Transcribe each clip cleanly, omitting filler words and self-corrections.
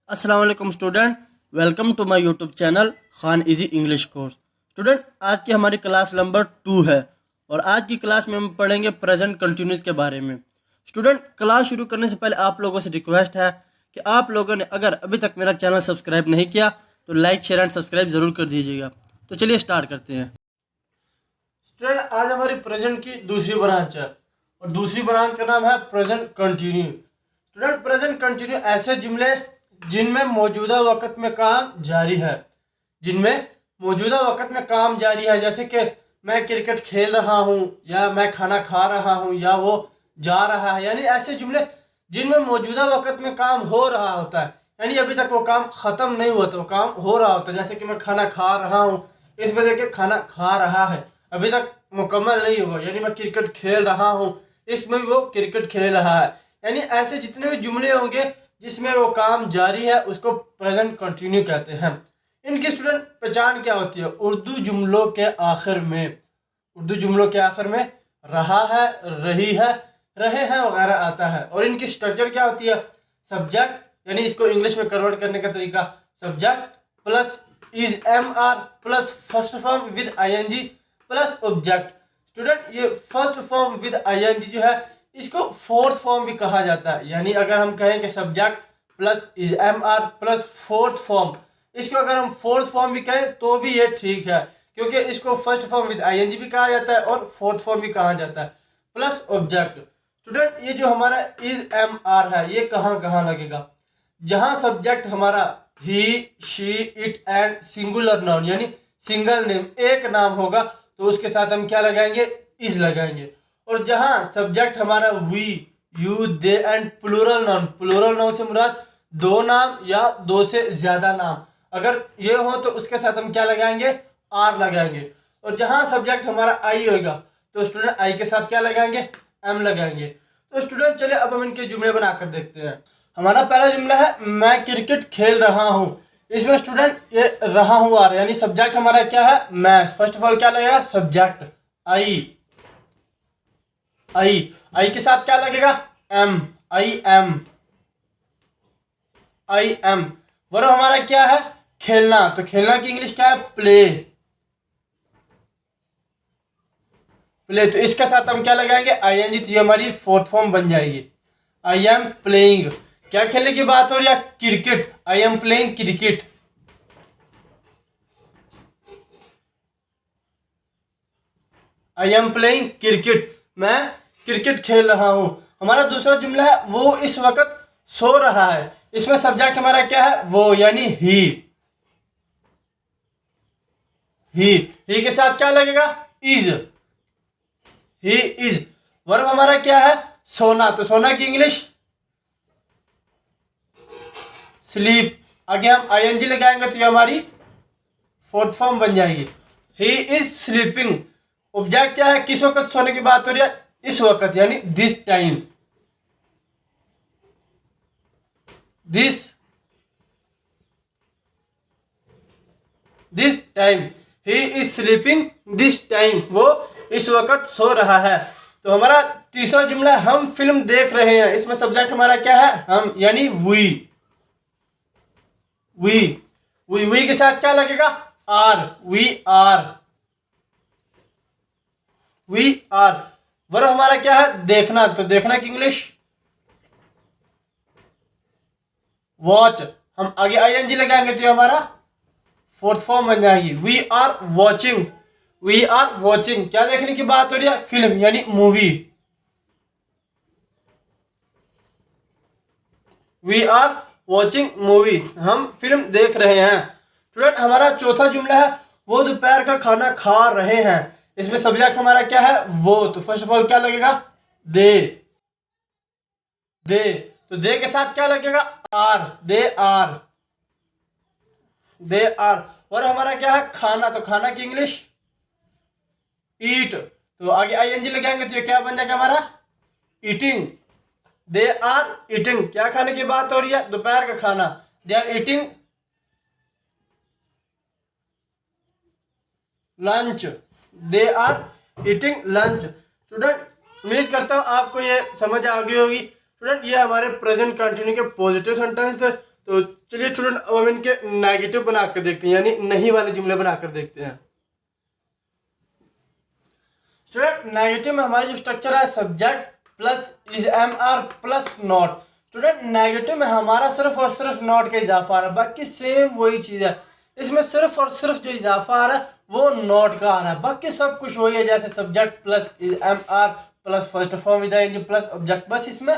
अस्सलाम वालेकुम student, welcome to my YouTube channel Khan easy English course. Student, आज की हमारी क्लास नंबर 2 है और आज की क्लास में हम पढ़ेंगे प्रेजेंट कंटिन्यूस के बारे में। स्टूडेंट, क्लास शुरू करने से पहले आप लोगों से रिक्वेस्ट है कि आप लोगों ने अगर अभी तक मेरा चैनल सब्सक्राइब नहीं किया तो लाइक शेयर एंड सब्सक्राइब ज़रूर कर दीजिएगा। तो चलिए स्टार्ट करते हैं। स्टूडेंट, आज हमारी प्रेजेंट की दूसरी ब्रांच है और दूसरी ब्रांच का नाम है present continue. Student, present continue ऐसे जुमले जिनमें मौजूदा वक्त में काम जारी है, जिनमें मौजूदा वक्त में काम जारी है, जैसे कि मैं क्रिकेट खेल रहा हूँ या मैं खाना खा रहा हूँ या वो जा रहा है, यानी ऐसे जुमले जिनमें मौजूदा वक्त में काम हो रहा होता है, यानी अभी तक वो काम ख़त्म नहीं हुआ तो वो काम हो रहा होता है। जैसे कि मैं खाना खा रहा हूँ, इसमें देखिए खाना खा रहा है अभी तक मुकम्मल नहीं हुआ, यानी मैं क्रिकेट खेल रहा हूँ, इसमें भी वो क्रिकेट खेल रहा है। यानी ऐसे जितने भी जुमले होंगे जिसमें वो काम जारी है उसको प्रेजेंट कंटिन्यू कहते हैं। इनकी स्टूडेंट पहचान क्या होती है? उर्दू जुमलों के आखिर में, उर्दू जुमलों के आखिर में रहा है, रही है, रहे हैं वगैरह आता है। और इनकी स्ट्रक्चर क्या होती है? सब्जेक्ट, यानी इसको इंग्लिश में कन्वर्ट करने का तरीका subject plus is am are plus first form with ING plus object. Student, ये फर्स्ट फॉर्म विद आईएनजी जो है इसको फोर्थ फॉर्म भी कहा जाता है, यानी अगर हम कहें कि subject plus is am are plus fourth form, इसको अगर हम फोर्थ फॉर्म भी कहें तो भी ये ठीक है, क्योंकि इसको फर्स्ट फॉर्म विद आईएनजी भी कहा जाता है और फोर्थ फॉर्म भी कहा जाता है प्लस ऑब्जेक्ट। स्टूडेंट, ये जो हमारा इज एम आर है ये कहाँ कहाँ लगेगा? जहां सब्जेक्ट हमारा he, she, it and singular noun यानी सिंगल नेम, एक नाम होगा तो उसके साथ हम क्या लगाएंगे? इज लगाएंगे। और जहां सब्जेक्ट हमारा we, you, they and plural noun, plural noun से मुराद दो नाम या दो से ज्यादा नाम, अगर ये हो तो उसके साथ हम क्या लगाएंगे? आर लगाएंगे। और जहां सब्जेक्ट हमारा आई होगा तो स्टूडेंट आई के साथ क्या लगाएंगे? एम लगाएंगे। तो स्टूडेंट चलिए अब हम इनके जुमले बनाकर देखते हैं। हमारा पहला जुमला है मैं क्रिकेट खेल रहा हूँ। इसमें स्टूडेंट ये रहा हूँ आ रहा है, यानी सब्जेक्ट हमारा क्या है? मैं। फर्स्ट ऑफ ऑल क्या लगेगा? सब्जेक्ट आई, आई, आई के साथ क्या लगेगा? Am, I am, I am. Verb हमारा क्या है? खेलना, तो खेलना की इंग्लिश क्या है? Play, play. तो इसके साथ हम क्या लगाएंगे? आई एन जी, तो ये हमारी फोर्थ फॉर्म बन जाएगी। आई एम प्लेइंग, क्या खेलने की बात हो रही है? Cricket, I am playing cricket. I am playing cricket, मैं क्रिकेट खेल रहा हूं। हमारा दूसरा जुमला है वो इस वक्त सो रहा है। इसमें सब्जेक्ट हमारा क्या है? वो, यानी ही, ही के साथ क्या लगेगा? Is, he is. वर्ब हमारा क्या है? सोना, तो सोना की इंग्लिश स्लीप। आगे हम आईएनजी लगाएंगे तो ये हमारी फोर्थ फॉर्म बन जाएगी। He is sleeping. ऑब्जेक्ट क्या है? किस वक्त सोने की बात हो रही है? इस वक्त, यानी this time, this this time, he is sleeping this time, वो इस वक्त सो रहा है। तो हमारा तीसरा जुमला हम फिल्म देख रहे हैं। इसमें सब्जेक्ट हमारा क्या है? हम, यानी वी, वी, वी के साथ क्या लगेगा? Are, we are, we are. Verb हमारा क्या है? देखना, तो देखना की इंग्लिश वॉच। हम आगे आईएनजी लगाएंगे तो हमारा फोर्थ फॉर्म बन जाएगी। We are watching, we are watching, क्या देखने की बात हो रही है? फिल्म, यानी movie. We are watching movie, हम फिल्म देख रहे हैं। स्टूडेंट, हमारा चौथा जुमला है वो दोपहर का खाना खा रहे हैं। इसमें सब्जेक्ट हमारा क्या है? वो, तो फर्स्ट ऑफ ऑल क्या लगेगा? दे, दे, तो दे के साथ क्या लगेगा? Are, they are, they are. और हमारा क्या है? खाना, तो खाना की इंग्लिश ईट, तो आगे आईएनजी लगाएंगे तो ये क्या बन जाएगा हमारा? ईटिंग। दे आर ईटिंग, क्या खाने की बात हो रही है? दोपहर का खाना। They are eating lunch, they are eating lunch. Student, उम्मीद करता हूँ आपको ये समझ आ गई होगी। स्टूडेंट, ये हमारे प्रेजेंट कंटिन्यू के पॉजिटिव सेंटेंस थे। तो चलिए स्टूडेंट अब हम इनके नेगेटिव बनाकर देखते हैं, यानी नहीं वाले जुमले बनाकर देखते हैं। स्टूडेंट नेगेटिव में हमारी जो स्ट्रक्चर है subject plus is am are plus not. Student negative में हमारा सिर्फ और सिर्फ नॉट का इजाफा आ रहा है, बाकी सेम वही चीज़ है। इसमें सिर्फ और सिर्फ जो इजाफा आ रहा है वो नॉट का आ रहा है, बाकी सब कुछ वही है, जैसे subject plus is am are plus first form with ING plus object, बस इसमें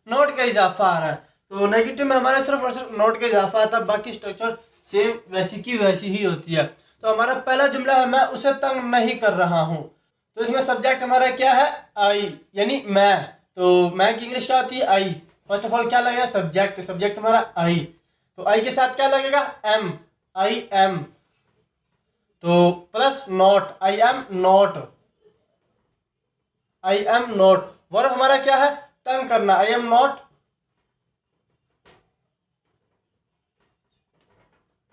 नॉट का इजाफा आ रहा है। तो नेगेटिव में हमारा सिर्फ और सिर्फ नॉट का इजाफा आता है, बाकी स्ट्रक्चर सेम वैसी की वैसी ही होती है। तो हमारा पहला जुमला है मैं उसे तंग नहीं कर रहा हूँ। तो इसमें सब्जेक्ट हमारा क्या है आई, यानी मैं। तो मैं की इंग्लिश क्या होती है आई। फर्स्ट ऑफ ऑल क्या लगेगा सब्जेक्ट, तो सब्जेक्ट हमारा आई। तो आई के साथ क्या लगेगा एम, आई एम। तो plus not, I am not, I am not. Verb हमारा क्या है तंग करना, आई एम नॉट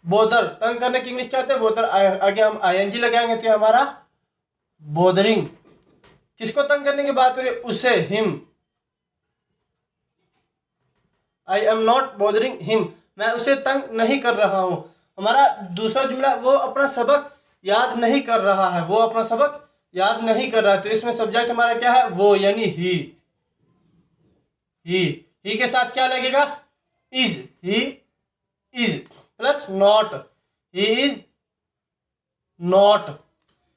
बोदर। तंग करने की इंग्लिश क्या होता है बोदर। आगे हम आईएनजी लगाएंगे तो हमारा बोदरिंग। किसको तंग करने की बात हो रही है उसे, him. I am not bothering him, मैं उसे तंग नहीं कर रहा हूं। हमारा दूसरा जुमला वो अपना सबक याद नहीं कर रहा है, वो अपना सबक याद नहीं कर रहा है। तो इसमें सब्जेक्ट हमारा क्या है वो, यानी ही। ही के साथ क्या लगेगा is, he is plus not, he is not,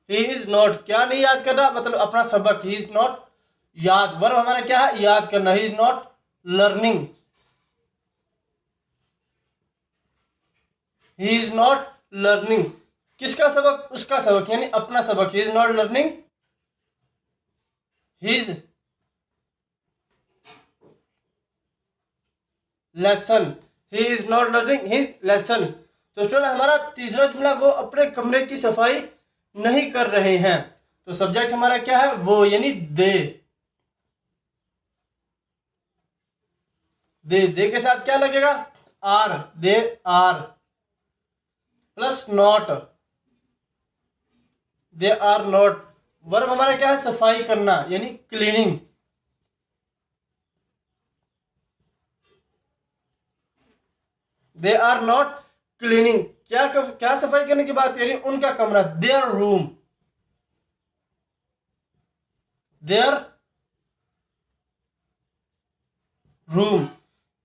he is not. क्या नहीं याद कर रहा, मतलब अपना सबक, ही इज नॉट याद। वर्ब हमारा क्या है याद करना, he is not learning, he is not learning. किसका सबक उसका सबक, यानी अपना सबक, he is not learning his lesson, he is not learning his lesson. तो स्टूडेंट हमारा तीसरा जुमला वो अपने कमरे की सफाई नहीं कर रहे हैं। तो सब्जेक्ट हमारा क्या है वो, यानी दे। दे के साथ क्या लगेगा are, they are plus not, they are not. Verb हमारा क्या है सफाई करना, यानी cleaning. They are not cleaning. क्या सफाई करने की बात करी, उनका कमरा, their room, their room.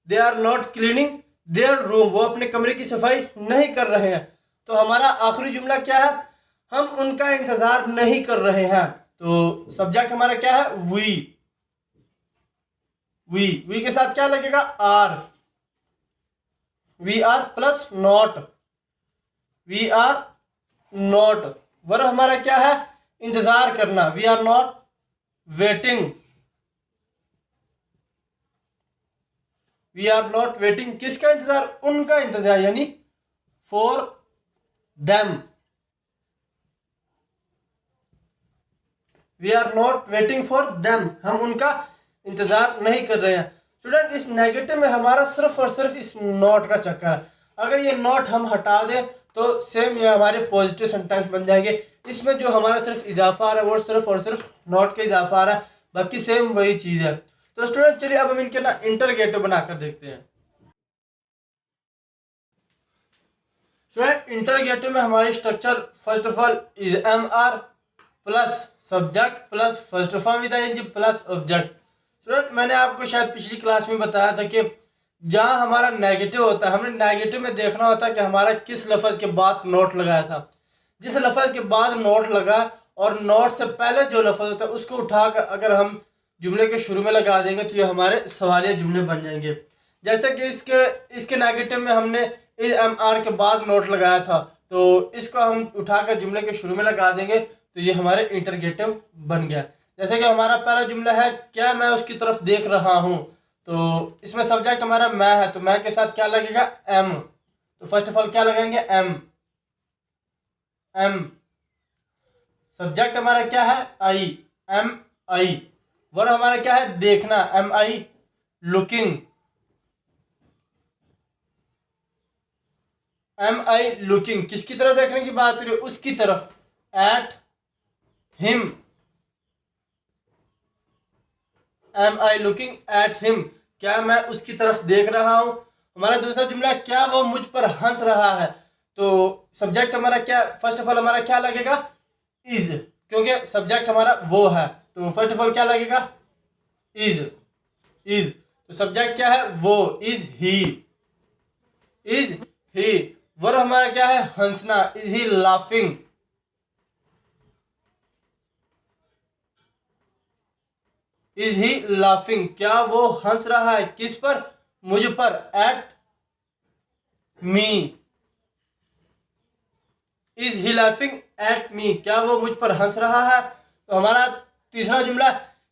They are not cleaning their room, वो अपने कमरे की सफाई नहीं कर रहे हैं। तो हमारा आखिरी जुमला क्या है, हम उनका इंतजार नहीं कर रहे हैं। तो सब्जेक्ट हमारा क्या है वी। वी के साथ क्या लगेगा are, we are plus not, we are not. Verb हमारा क्या है इंतजार करना, we are not waiting, we are not waiting. किसका इंतजार, उनका इंतजार, यानी for them, we are not waiting for them, हम उनका इंतजार नहीं कर रहे हैं। स्टूडेंट इस नेगेटिव में हमारा सिर्फ और सिर्फ इस नॉट का चक्कर है। अगर ये नॉट हम हटा दें तो सेम ये हमारे पॉजिटिव सेंटेंस बन जाएंगे। इसमें जो हमारा सिर्फ इजाफा आ रहा है वो सिर्फ और सिर्फ नॉट का इजाफा आ रहा है, बाकी सेम वही चीज़ है। तो स्टूडेंट चलिए अब हम इनके ना इंटरगेटिव बनाकर देखते हैं। स्टूडेंट इंटरगेटिव में हमारी structure first of all is am are plus subject plus first form with ING plus object. Student मैंने आपको शायद पिछली क्लास में बताया था कि जहां हमारा नेगेटिव होता है, हमने नेगेटिव में देखना होता है कि हमारा किस लफ्ज़ के बाद नोट लगाया था। जिस लफ्ज़ के बाद नोट लगा और नोट से पहले जो लफ्ज़ होता है उसको उठाकर अगर हम जुमले के शुरू में लगा देंगे तो ये हमारे सवालिया जुमले बन जाएंगे। जैसे कि इसके नेगेटिव में हमने इज एम आर के बाद नोट लगाया था, तो इसको हम उठाकर जुमले के शुरू में लगा देंगे तो ये हमारे इंटरगेटिव बन गया। जैसे कि हमारा पहला जुमला है क्या मैं उसकी तरफ देख रहा हूँ, तो इसमें सब्जेक्ट हमारा मैं है, तो मैं के साथ क्या लगेगा एम। तो फर्स्ट ऑफ ऑल क्या लगाएंगे एम, एम। सब्जेक्ट हमारा क्या है आई, एम आई। वर्ब हमारा क्या है देखना, am I looking, am I looking. किसकी तरफ देखने की बात हो रही है उसकी तरफ, at him, am I looking at him, क्या मैं उसकी तरफ देख रहा हूं। हमारा दूसरा जुमला, क्या वो मुझ पर हंस रहा है। तो सब्जेक्ट हमारा क्या, फर्स्ट ऑफ ऑल हमारा क्या लगेगा, इज, क्योंकि सब्जेक्ट हमारा वो है। तो फर्स्ट ऑफ ऑल क्या लगेगा, इज। इज तो सब्जेक्ट क्या है, वो, is he. Is he. Verb हमारा क्या है, हंसना, is he laughing. Is he laughing, क्या वो हंस रहा है, किस पर, मुझ पर, at me. Is he laughing at me, क्या वो मुझ पर हंस रहा है। तो हमारा तीसरा जुमला,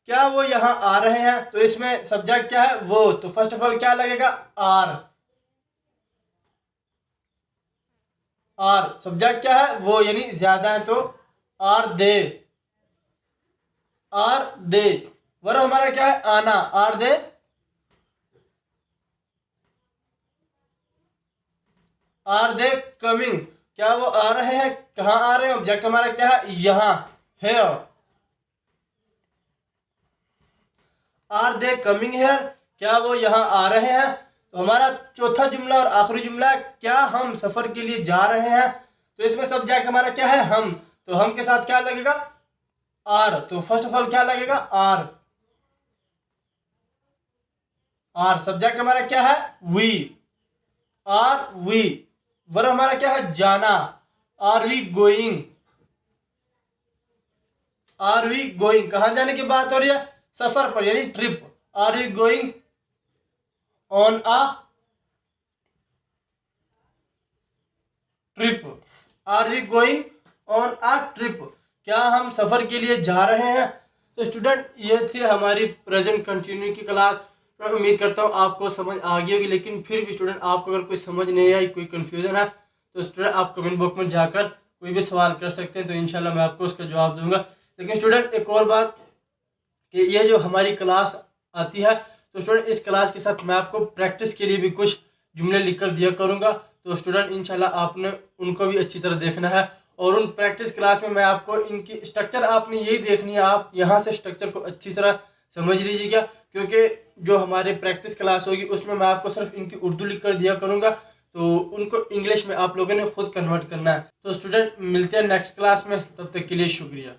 क्या वो यहाँ आ रहे हैं। तो इसमें सब्जेक्ट क्या है, वो। तो फर्स्ट ऑफ ऑल क्या लगेगा, आर। आर सब्जेक्ट क्या है, वो, यानी ज्यादा है, तो are they. Are they. Verb हमारा क्या है, आना, are they. Are they coming, क्या वो आ रहे हैं, कहाँ आ रहे हैं। ऑब्जेक्ट हमारा क्या है, यहाँ, here. Are they coming here, क्या वो यहाँ आ रहे हैं। तो हमारा चौथा जुमला और आखिरी जुमला, क्या हम सफर के लिए जा रहे हैं। तो इसमें सब्जेक्ट हमारा क्या है, हम। तो हम के साथ क्या लगेगा, आर। तो फर्स्ट ऑफ ऑल क्या लगेगा, आर। आर सब्जेक्ट हमारा क्या है, वी। Are we. वर्ब हमारा क्या है, जाना, are we going. Are we going, कहां जाने की बात हो रही है, सफर पर, यानी trip. Are we going on a trip. Are we going on a trip, क्या हम सफर के लिए जा रहे हैं। तो स्टूडेंट, ये थी हमारी प्रेजेंट कंटिन्यू की क्लास। मैं उम्मीद करता हूँ आपको समझ आ गई होगी, लेकिन फिर भी स्टूडेंट आपको अगर कोई समझ नहीं आई, कोई कंफ्यूजन है, तो स्टूडेंट आप कमेंट बॉक्स में जाकर कोई भी सवाल कर सकते हैं, तो इंशाल्लाह मैं आपको उसका जवाब दूंगा। लेकिन स्टूडेंट एक और बात, कि ये जो हमारी क्लास आती है, तो स्टूडेंट इस क्लास के साथ मैं आपको प्रैक्टिस के लिए भी कुछ जुमले लिख कर दिया करूँगा। तो स्टूडेंट इंशाल्लाह आपने उनको भी अच्छी तरह देखना है, और उन प्रैक्टिस क्लास में मैं आपको इनकी स्ट्रक्चर आपने यही देखनी है। आप यहाँ से स्ट्रक्चर को अच्छी तरह समझ लीजिएगा, क्योंकि जो हमारी प्रैक्टिस क्लास होगी उसमें मैं आपको सिर्फ इनकी उर्दू लिख कर दिया करूँगा, तो उनको इंग्लिश में आप लोगों ने खुद कन्वर्ट करना है। तो स्टूडेंट मिलते हैं नेक्स्ट क्लास में, तब तक के लिए शुक्रिया।